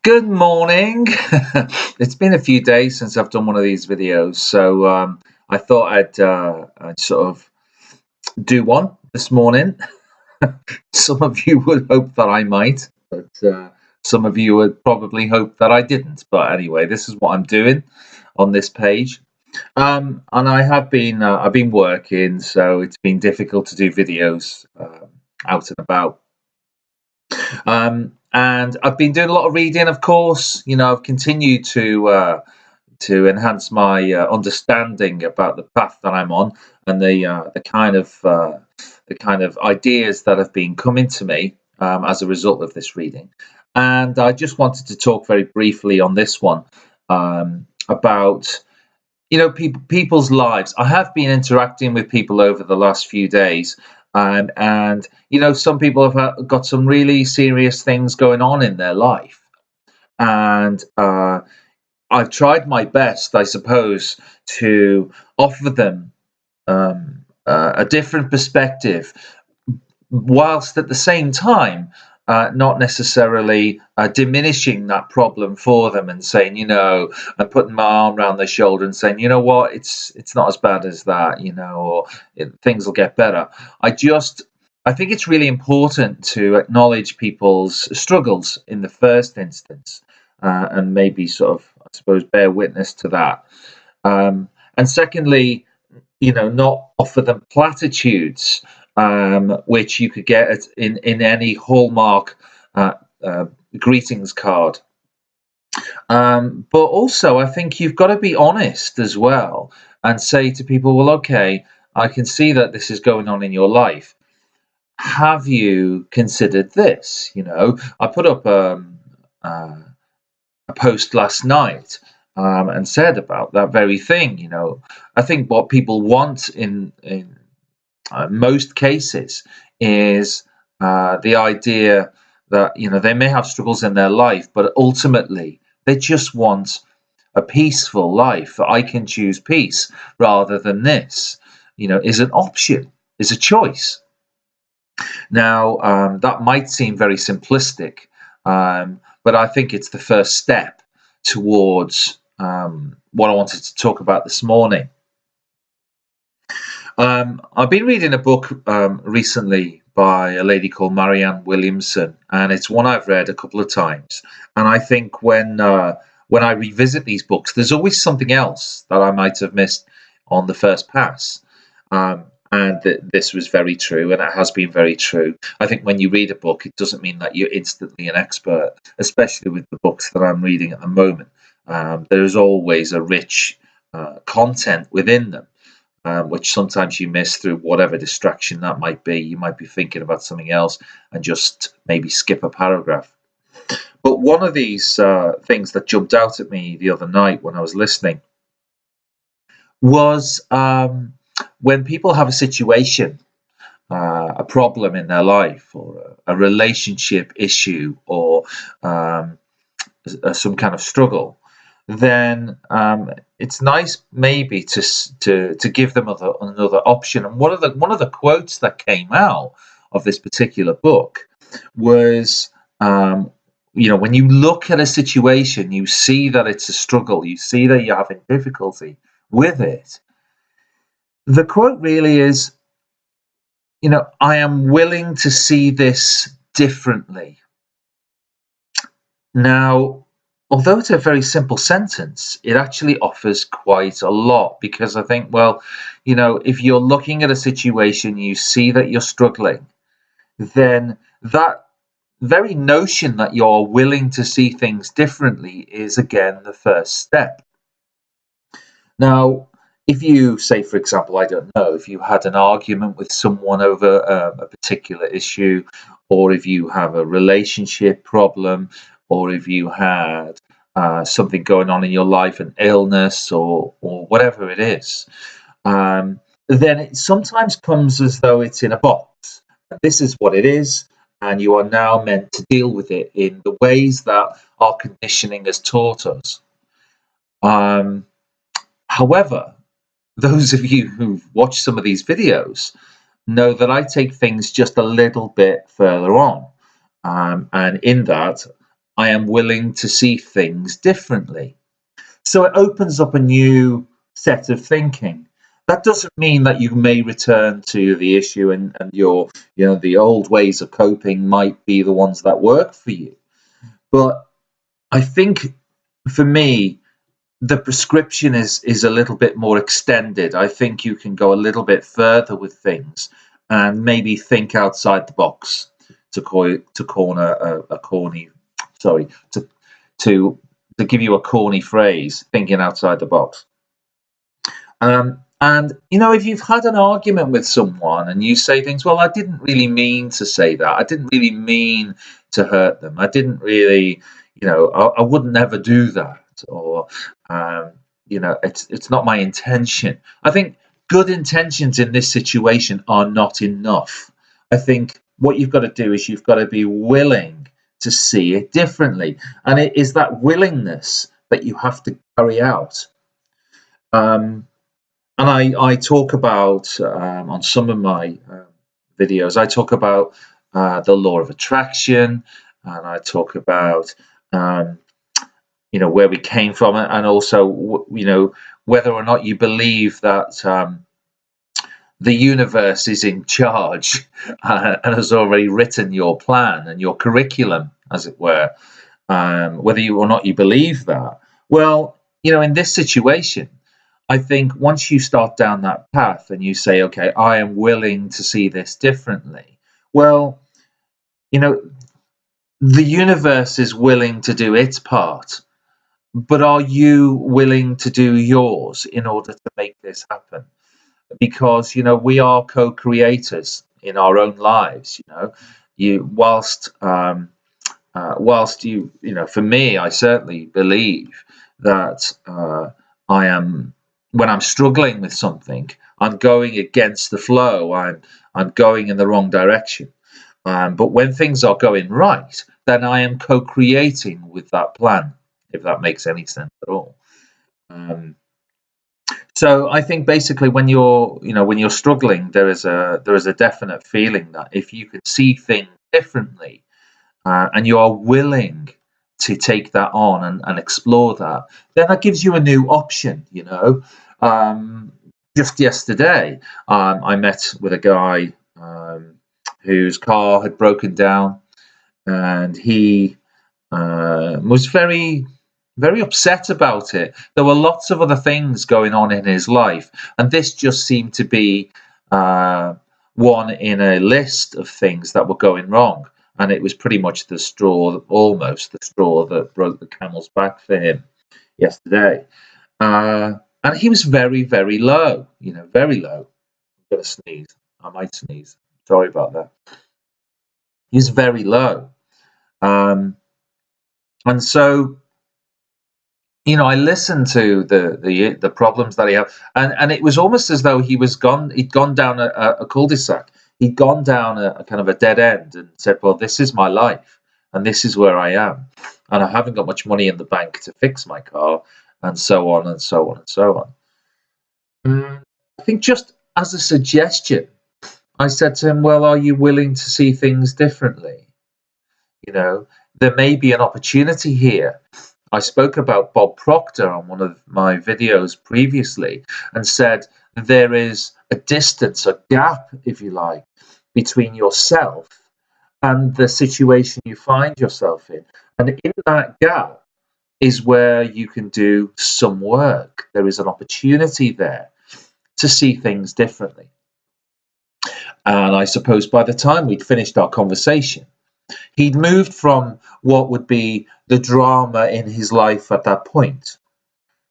Good morning. It's been a few days since I've done one of these videos, so I thought I'd sort of do one this morning. Some of you would hope that I might, but some of you would probably hope that I didn't. But anyway, this is what I'm doing on this page. And I've been working, so it's been difficult to do videos out and about. And I've been doing a lot of reading, of course. I've continued to enhance my understanding about the path that I'm on and the kind of ideas that have been coming to me as a result of this reading. And I just wanted to talk very briefly on this one about people's lives. I have been interacting with people over the last few days, and some people have got some really serious things going on in their life, and I've tried my best, I suppose, to offer them a different perspective, whilst at the same time not necessarily diminishing that problem for them and saying, and putting my arm around their shoulder and saying, you know what, it's not as bad as that, or things will get better. I think it's really important to acknowledge people's struggles in the first instance, and maybe sort of, I suppose, bear witness to that. And secondly, not offer them platitudes, which you could get in any Hallmark greetings card. But also, I think you've got to be honest as well and say to people, well, okay, I can see that this is going on in your life. Have you considered this? I put up a post last night and said about that very thing. I think what people want in most cases is the idea that they may have struggles in their life, but ultimately they just want a peaceful life. I can choose peace rather than this. Is an option, is a choice. Now that might seem very simplistic, but I think it's the first step towards what I wanted to talk about this morning. I've been reading a book recently by a lady called Marianne Williamson, and it's one I've read a couple of times. And I think when I revisit these books, there's always something else that I might have missed on the first pass. And this was very true, and it has been very true. I think when you read a book, it doesn't mean that you're instantly an expert, especially with the books that I'm reading at the moment. There's always a rich content within them, which sometimes you miss through whatever distraction that might be. You might be thinking about something else and just maybe skip a paragraph. But one of these things that jumped out at me the other night when I was listening was when people have a situation, a problem in their life, or a relationship issue, or some kind of struggle, then it's nice maybe to give them another option. And one of the quotes that came out of this particular book was, when you look at a situation, you see that it's a struggle, you see that you're having difficulty with it. The quote really is, I am willing to see this differently. Now, although it's a very simple sentence, it actually offers quite a lot, because I think, well, if you're looking at a situation, you see that you're struggling, then that very notion that you're willing to see things differently is, again, the first step. Now, if you say, for example, I don't know, if you had an argument with someone over a particular issue, or if you have a relationship problem, or if you had something going on in your life, an illness, or whatever it is, then it sometimes comes as though it's in a box. This is what it is, and you are now meant to deal with it in the ways that our conditioning has taught us. However, those of you who've watched some of these videos know that I take things just a little bit further on. And in that, I am willing to see things differently. So it opens up a new set of thinking. That doesn't mean that you may return to the issue and your, the old ways of coping might be the ones that work for you. But I think for me, the prescription is a little bit more extended. I think you can go a little bit further with things and maybe think outside the box, to corner a corny, sorry, to give you a corny phrase, thinking outside the box. And if you've had an argument with someone and you say things, well, I didn't really mean to say that. I didn't really mean to hurt them. I didn't really, I wouldn't never do that. Or, it's not my intention. I think good intentions in this situation are not enough. I think what you've got to do is you've got to be willing to see it differently. And it is that willingness that you have to carry out. And I talk about, on some of my videos, I talk about the law of attraction, and I talk about where we came from, and also whether or not you believe that the universe is in charge and has already written your plan and your curriculum, as it were. Whether you or not you believe that. Well, in this situation, I think once you start down that path and you say, okay, I am willing to see this differently, well, the universe is willing to do its part, but are you willing to do yours in order to make this happen? Because, we are co-creators in our own lives, whilst for me, I certainly believe that I am, when I'm struggling with something, I'm going against the flow. I'm going in the wrong direction. But when things are going right, then I am co-creating with that plan, if that makes any sense at all. So I think basically when you're struggling, there is a definite feeling that if you can see things differently, and you are willing to take that on and explore that, then that gives you a new option. Just yesterday, I met with a guy whose car had broken down, and he was very, very upset about it. There were lots of other things going on in his life, and this just seemed to be one in a list of things that were going wrong. And it was pretty much almost the straw that broke the camel's back for him yesterday. And he was very, very low, very low. I'm going to sneeze. I might sneeze. Sorry about that. He was very low. And so, I listened to the problems that he had, and it was almost as though he'd gone down a cul-de-sac. He'd gone down a kind of a dead end and said, well, this is my life and this is where I am. And I haven't got much money in the bank to fix my car, and so on and so on and so on. I think just as a suggestion, I said to him, well, are you willing to see things differently? There may be an opportunity here. I spoke about Bob Proctor on one of my videos previously and said there is a distance, a gap, if you like, between yourself and the situation you find yourself in. And in that gap is where you can do some work. There is an opportunity there to see things differently. And I suppose by the time we'd finished our conversation, he'd moved from what would be the drama in his life at that point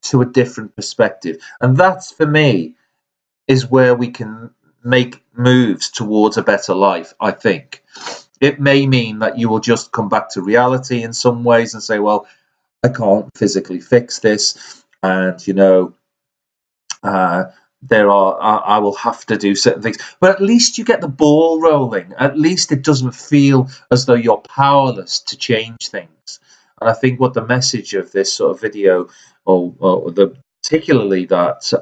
to a different perspective. And that's, for me, is where we can make moves towards a better life, I think. It may mean that you will just come back to reality in some ways and say, well, I can't physically fix this. And, I will have to do certain things, but at least you get the ball rolling. At least it doesn't feel as though you're powerless to change things. And I think what the message of this sort of video, or particularly that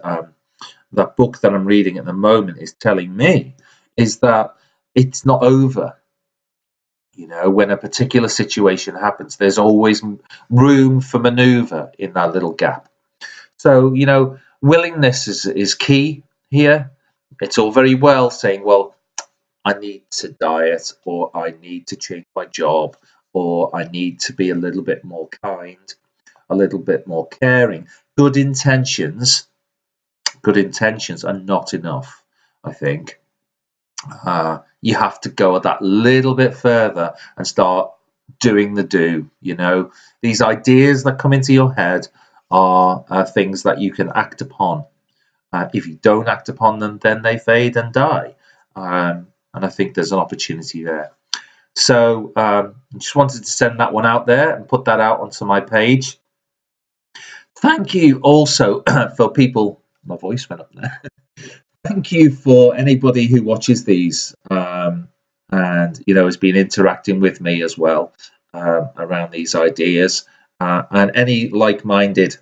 book that I'm reading at the moment, is telling me, is that it's not over. when a particular situation happens, there's always room for maneuver in that little gap. So, willingness is key here. It's all very well saying, well, I need to diet, or I need to change my job, or I need to be a little bit more kind, a little bit more caring. Good intentions are not enough, I think. You have to go that little bit further and start doing the do. These ideas that come into your head are things that you can act upon. If you don't act upon them, then they fade and die. And I think there's an opportunity there. So I just wanted to send that one out there and put that out onto my page. Thank you also for people. My voice went up there. Thank you for anybody who watches these and has been interacting with me as well around these ideas, and any like-minded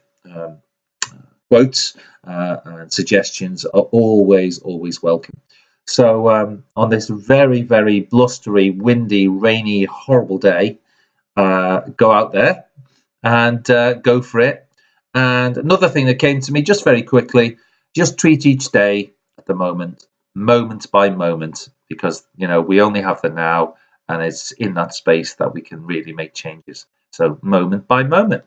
quotes and suggestions are always welcome. So on this very, very blustery, windy, rainy, horrible day, go out there and go for it. And another thing that came to me just very quickly, just treat each day at the moment by moment, because we only have the now, and it's in that space that we can really make changes. So moment by moment.